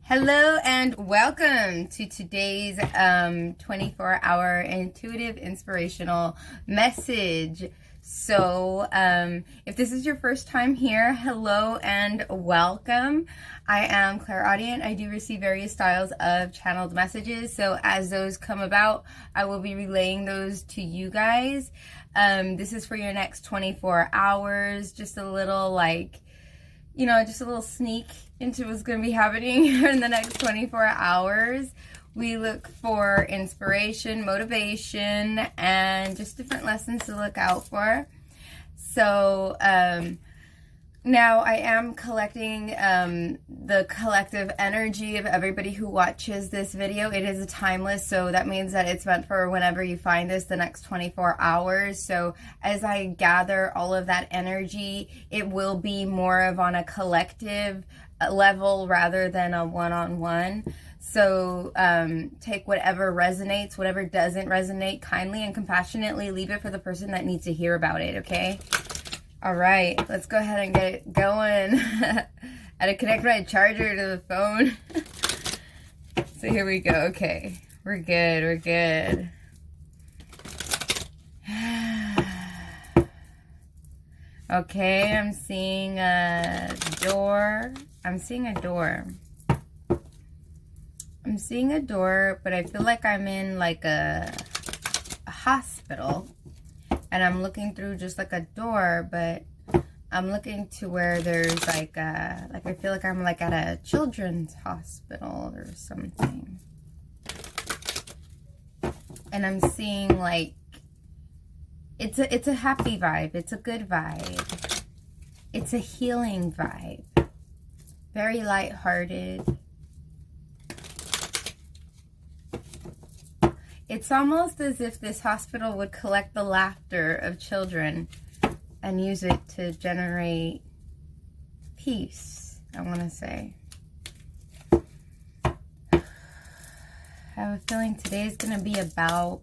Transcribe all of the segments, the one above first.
Hello and welcome to today's 24-hour intuitive inspirational message. So if this is your first time here, hello and welcome. I am clairaudient. I do receive various styles of channeled messages. So as those come about, I will be relaying those to you guys. This is for your next 24 hours. Just a little just a little sneak into what's going to be happening in the next 24 hours. We look for inspiration, motivation, and just different lessons to look out for. So now I am collecting the collective energy of everybody who watches this video. It is a timeless, so that means that it's meant for whenever you find this, the next 24 hours. So as I gather all of that energy, it will be more of on a collective level rather than a one-on-one. So take whatever resonates, whatever doesn't resonate, kindly and compassionately leave it for the person that needs to hear about it, okay? All right, let's go ahead and get it going. I had to connect my charger to the phone. So here we go. Okay, we're good, we're good. Okay, I'm seeing a door. I'm seeing a door. I'm seeing a door, but I feel like I'm in like a hospital. And I'm looking through just like a door, but I'm looking to where there's I feel like I'm like at a children's hospital or something. And I'm seeing like, it's a happy vibe. It's a good vibe. It's a healing vibe. Very lighthearted. It's almost as if this hospital would collect the laughter of children and use it to generate peace, I want to say. I have a feeling today is going to be about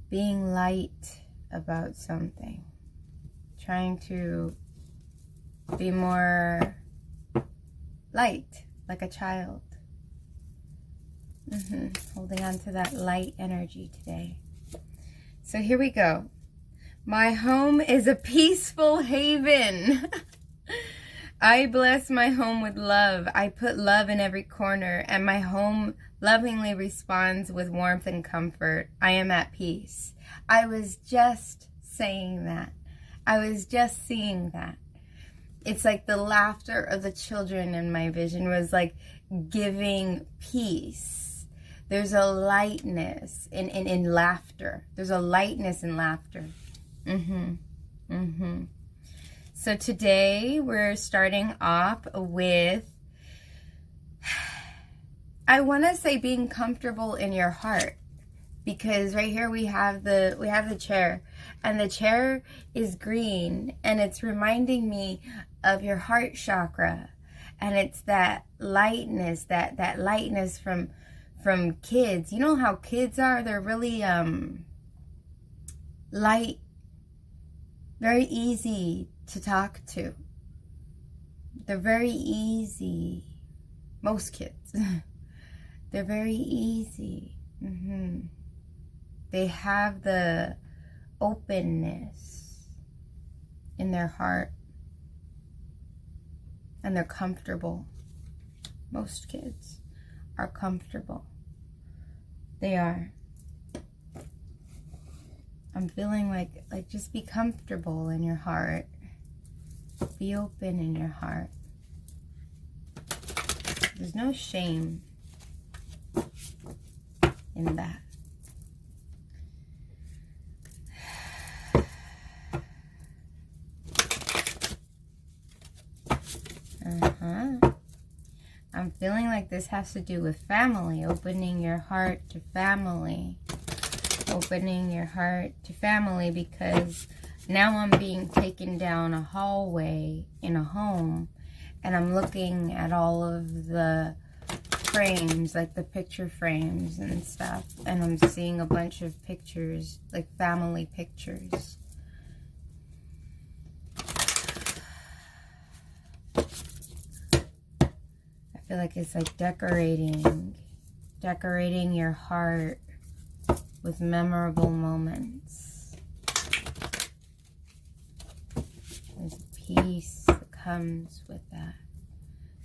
being light about something. Trying to be more light, like a child. Holding on to that light energy today. So here we go. My home is a peaceful haven. I bless my home with love. I put love in every corner, and my home lovingly responds with warmth and comfort. I am at peace. I was just saying that. I was just seeing that. It's like the laughter of the children in my vision was like giving peace. There's a lightness in laughter. There's a lightness in laughter. So today we're starting off with, I want to say being comfortable in your heart, because right here we have the chair, and the chair is green, and it's reminding me of your heart chakra, and it's that lightness, that lightness from kids. You know how kids are? They're really light, very easy to talk to. They're very easy. Most kids. They're very easy. They have the openness in their heart. And they're comfortable. Most kids are comfortable. They are. I'm feeling like just be comfortable in your heart. Be open in your heart. There's no shame in that. I'm feeling like this has to do with family, opening your heart to family. Opening your heart to family, because now I'm being taken down a hallway in a home, and I'm looking at all of the frames, like the picture frames and stuff, and I'm seeing a bunch of pictures, like family pictures. feel like it's like decorating your heart with memorable moments. There's a peace that comes with that.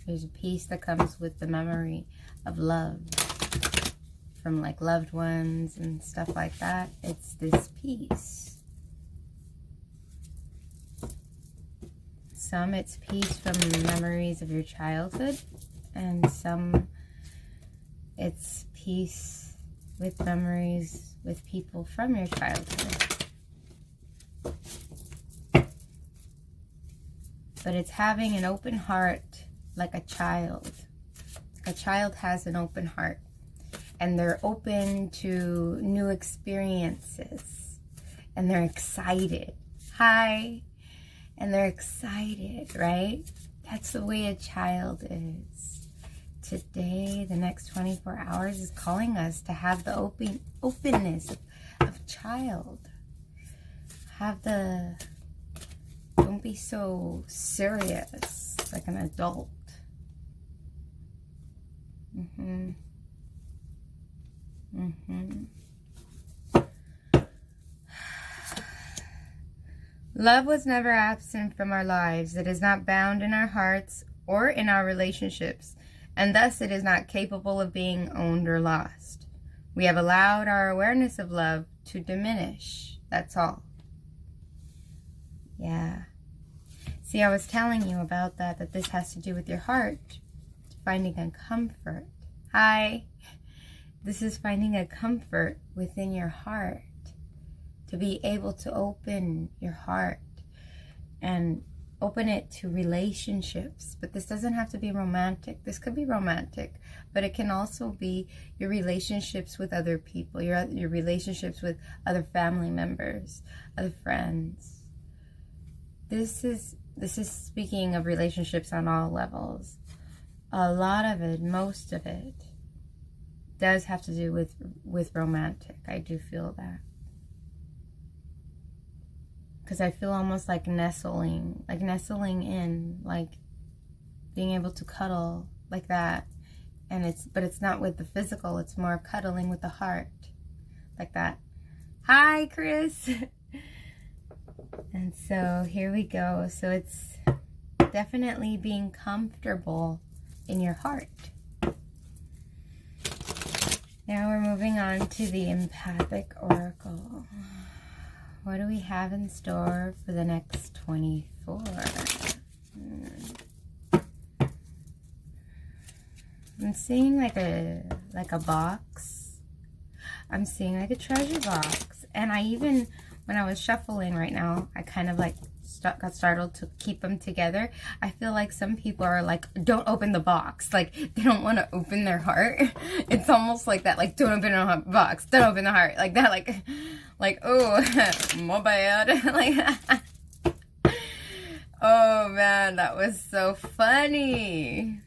There's a peace that comes with the memory of love from like loved ones and stuff like that. It's this peace. Some it's peace from memories of your childhood, and some it's peace with memories with people from your childhood. But it's having an open heart like a child. A child has an open heart, and they're open to new experiences, and they're excited. Hi. And they're excited, right? That's the way a child is. Today, the next 24 hours is calling us to have the openness of child. Don't be so serious like an adult. Love was never absent from our lives. It is not bound in our hearts or in our relationships, and thus it is not capable of being owned or lost. We have allowed our awareness of love to diminish. That's all. Yeah. See, I was telling you about that this has to do with your heart, finding a comfort. Hi. This is finding a comfort within your heart. To be able to open your heart and open it to relationships. But this doesn't have to be romantic. This could be romantic, but it can also be your relationships with other people, your relationships with other family members, other friends. This is speaking of relationships on all levels. A lot of it, most of it, does have to do with romantic. I do feel that. Because I feel almost like nestling in, like being able to cuddle like that. But it's not with the physical, it's more cuddling with the heart, like that. Hi, Chris. And so here we go. So it's definitely being comfortable in your heart. Now we're moving on to the empathic oracle. What do we have in store for the next 24? I'm seeing like a box. I'm seeing like a treasure box. And I even, when I was shuffling right now, I kind of like got startled to keep them together. I feel like some people are like, don't open the box. Like, they don't want to open their heart. It's almost like that. Like, don't open the box. Don't open the heart. Like that, like, oh, my bad. Like, oh man, that was so funny.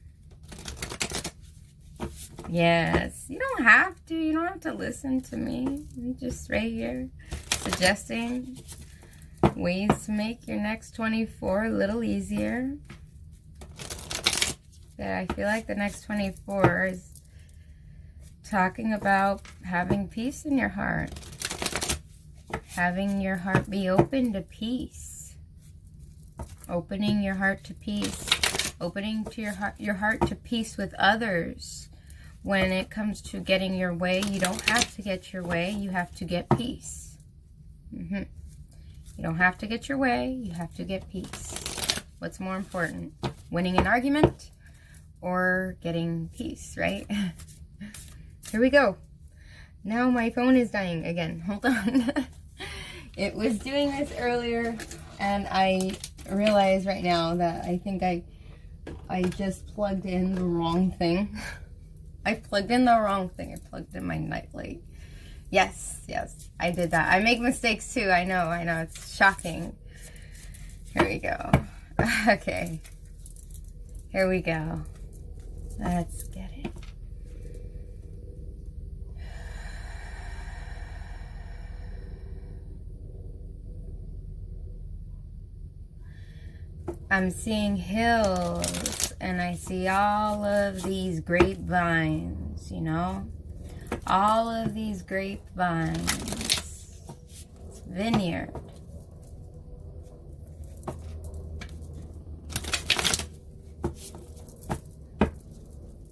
Yes, you don't have to listen to me. I'm just right here suggesting ways to make your next 24 a little easier. But I feel like the next 24 is talking about having peace in your heart. Having your heart be open to peace. Opening your heart to peace. Opening to your heart to peace with others. When it comes to getting your way, you don't have to get your way. You have to get peace. You don't have to get your way. You have to get peace. What's more important? Winning an argument or getting peace, right? Here we go. Now my phone is dying again. Hold on. It was doing this earlier, and I realize right now that I think I just plugged in the wrong thing. I plugged in the wrong thing. I plugged in my nightlight. Yes, I did that. I make mistakes too. I know. It's shocking. Here we go. Okay. Here we go. Let's get it. I'm seeing hills, and I see all of these grapevines, you know? All of these grapevines. Vineyard.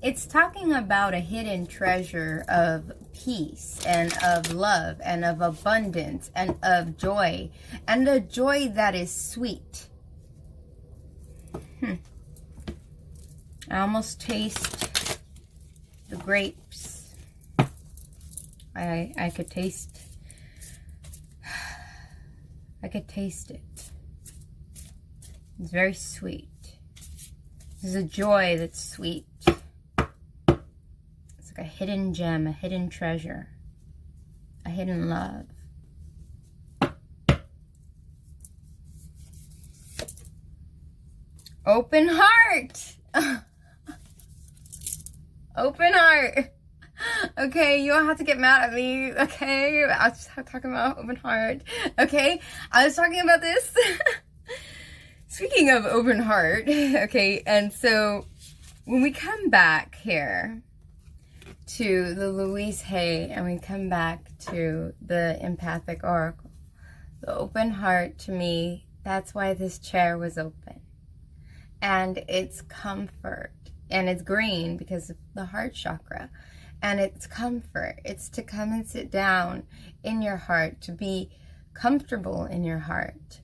It's talking about a hidden treasure of peace and of love and of abundance and of joy, and a joy that is sweet. I almost taste the grapes. I could taste it. It's very sweet. There's a joy that's sweet. It's like a hidden gem, a hidden treasure, a hidden love. Open heart. Open heart. Okay, you don't have to get mad at me. Okay, I was just talking about open heart. Okay, I was talking about this. Speaking of open heart, okay, and so when we come back here to the Louise Hay and we come back to the empathic oracle, the open heart, to me, that's why this chair was open. And it's comfort, and it's green because of the heart chakra, and it's comfort. It's to come and sit down in your heart, to be comfortable in your heart,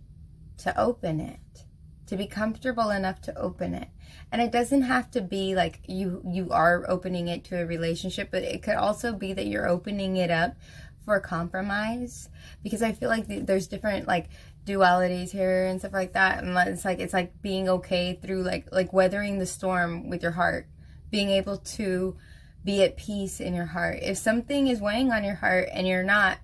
to open it, to be comfortable enough to open it. And it doesn't have to be like you are opening it to a relationship, but it could also be that you're opening it up for compromise, because I feel like there's different like dualities here and stuff like that, and it's like being okay through like weathering the storm with your heart, being able to be at peace in your heart. If something is weighing on your heart and you're not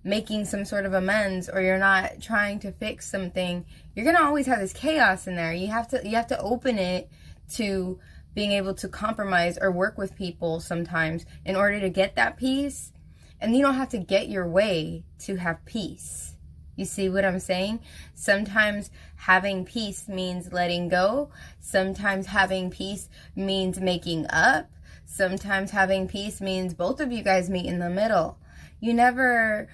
making some sort of amends, or you're not trying to fix something, you're gonna always have this chaos in there. You have to open it to being able to compromise or work with people sometimes in order to get that peace. And you don't have to get your way to have peace. You see what I'm saying? Sometimes having peace means letting go. Sometimes having peace means making up. Sometimes having peace means both of you guys meet in the middle. You never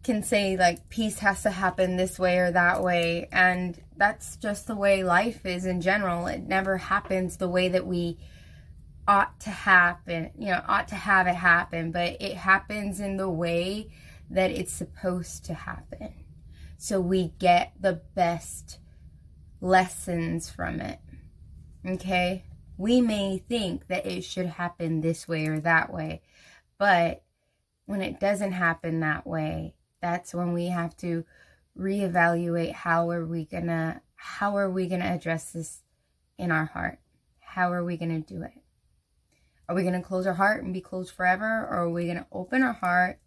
can say like peace has to happen this way or that way. And that's just the way life is in general. It never happens the way that we ought to happen, ought to have it happen, but it happens in the way that it's supposed to happen. So we get the best lessons from it. Okay? We may think that it should happen this way or that way, but when it doesn't happen that way, that's when we have to reevaluate how are we gonna address this in our heart? How are we gonna do it? Are we going to close our heart and be closed forever? Or are we going to open our heart,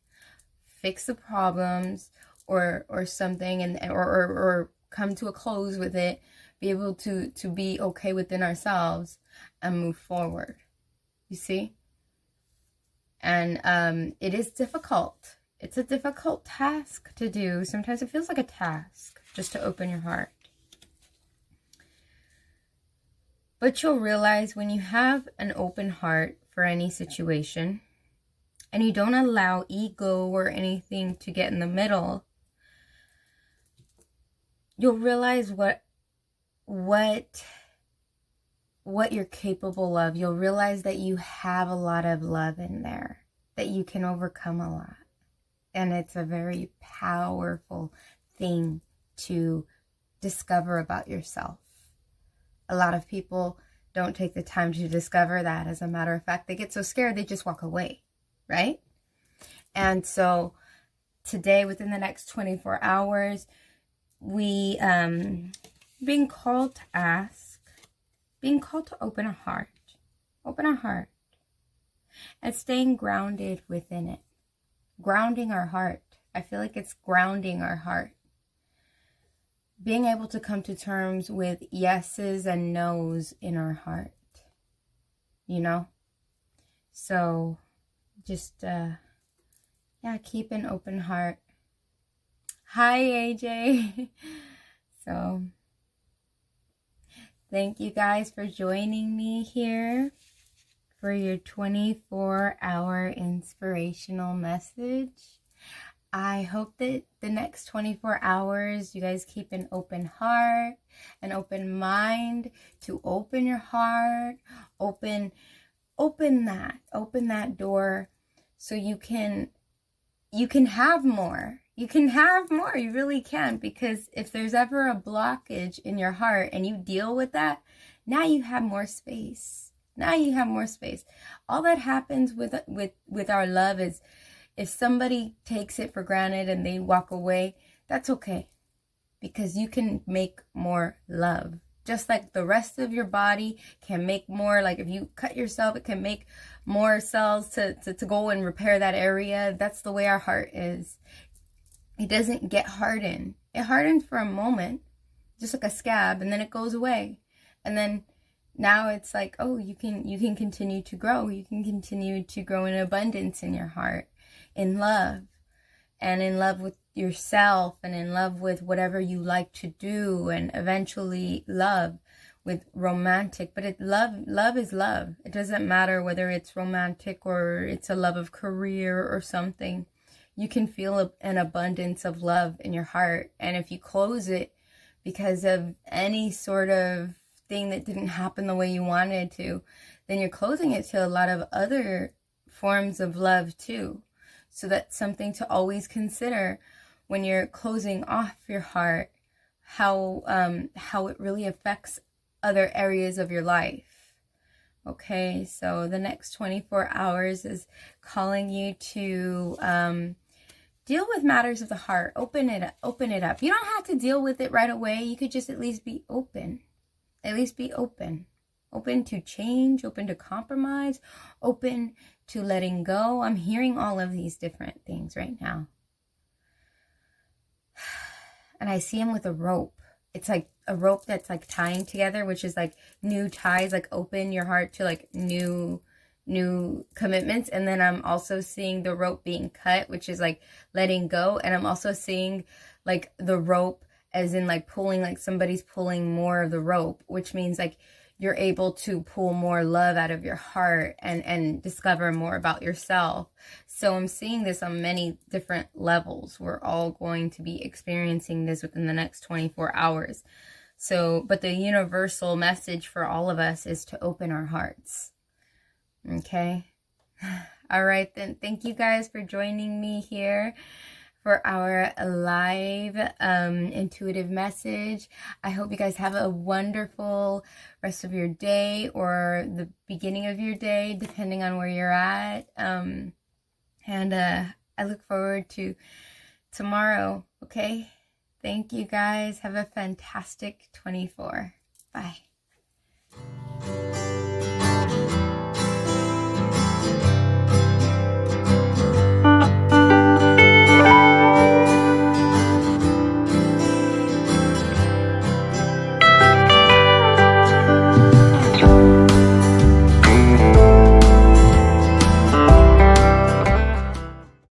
fix the problems or something, or come to a close with it, be able to be okay within ourselves and move forward? You see? And it is difficult. It's a difficult task to do. Sometimes it feels like a task just to open your heart. But you'll realize when you have an open heart for any situation and you don't allow ego or anything to get in the middle, you'll realize what you're capable of. You'll realize that you have a lot of love in there, that you can overcome a lot. And it's a very powerful thing to discover about yourself. A lot of people don't take the time to discover that. As a matter of fact, they get so scared, they just walk away, right? And so today, within the next 24 hours, we being called to open our heart, and staying grounded within it. Grounding our heart. I feel like it's grounding our heart. Being able to come to terms with yeses and nos in our heart, So just, keep an open heart. Hi, AJ. So Thank you guys for joining me here for your 24-hour inspirational message. I hope that the next 24 hours you guys keep an open heart, an open mind, to open your heart, open that door so you can have more. You can have more. You really can, because if there's ever a blockage in your heart and you deal with that, now you have more space. Now you have more space. All that happens with our love is, if somebody takes it for granted and they walk away, that's okay, because you can make more love. Just like the rest of your body can make more, like if you cut yourself, it can make more cells to go and repair that area. That's the way our heart is. It doesn't get hardened. It hardens for a moment, just like a scab, and then it goes away. And then now it's like, oh, you can continue to grow. You can continue to grow in abundance in your heart, in love, and in love with yourself, and in love with whatever you like to do, and eventually love with romantic. But love is love. It doesn't matter whether it's romantic or it's a love of career or something. You can feel an abundance of love in your heart. And if you close it because of any sort of thing that didn't happen the way you wanted to, then you're closing it to a lot of other forms of love too. So that's something to always consider when you're closing off your heart, how it really affects other areas of your life. Okay, so the next 24 hours is calling you to deal with matters of the heart. Open it up. You don't have to deal with it right away. You could just at least be open. At least be open. Open to change, open to compromise, open to letting go. I'm hearing all of these different things right now. And I see him with a rope. It's like a rope that's like tying together, which is like new ties, like open your heart to like new commitments. And then I'm also seeing the rope being cut, which is like letting go. And I'm also seeing like the rope as in like pulling, like somebody's pulling more of the rope, which means like you're able to pull more love out of your heart and discover more about yourself. So I'm seeing this on many different levels. We're all going to be experiencing this within the next 24 hours. So, but the universal message for all of us is to open our hearts. Okay. All right, then. Thank you guys for joining me here for our live intuitive message. I hope you guys have a wonderful rest of your day, or the beginning of your day, depending on where you're at. And I look forward to tomorrow. Okay. Thank you guys. Have a fantastic 24. Bye.